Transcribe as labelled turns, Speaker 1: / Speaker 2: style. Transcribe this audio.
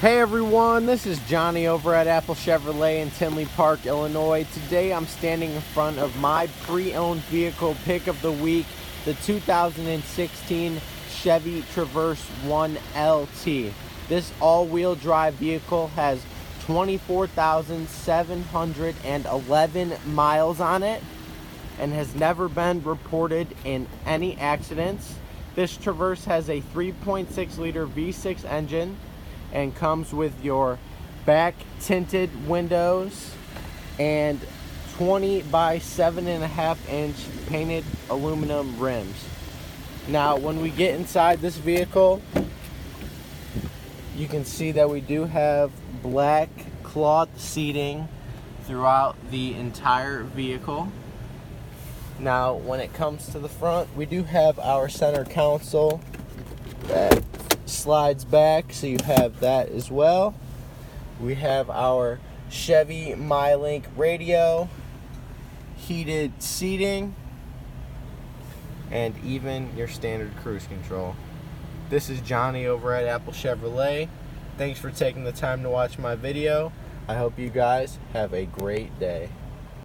Speaker 1: Hey everyone, this is Johnny over at Apple Chevrolet in Tinley Park, Illinois. Today I'm standing in front of my pre-owned vehicle pick of the week, the 2016 Chevy Traverse 1 LT. This all-wheel drive vehicle has 24,711 miles on it and has never been reported in any accidents. This Traverse has a 3.6 liter V6 engine and comes with your back tinted windows and 20 by 7.5 inch painted aluminum rims. Now when we get inside this vehicle, you can see that we do have black cloth seating throughout the entire vehicle. Now when it comes to the front, we do have our center console that slides back, so you have that as well. We have our Chevy MyLink radio, heated seating, and even your standard cruise control. This is Johnny over at Apple Chevrolet. Thanks for taking the time to watch my video. I hope you guys have a great day.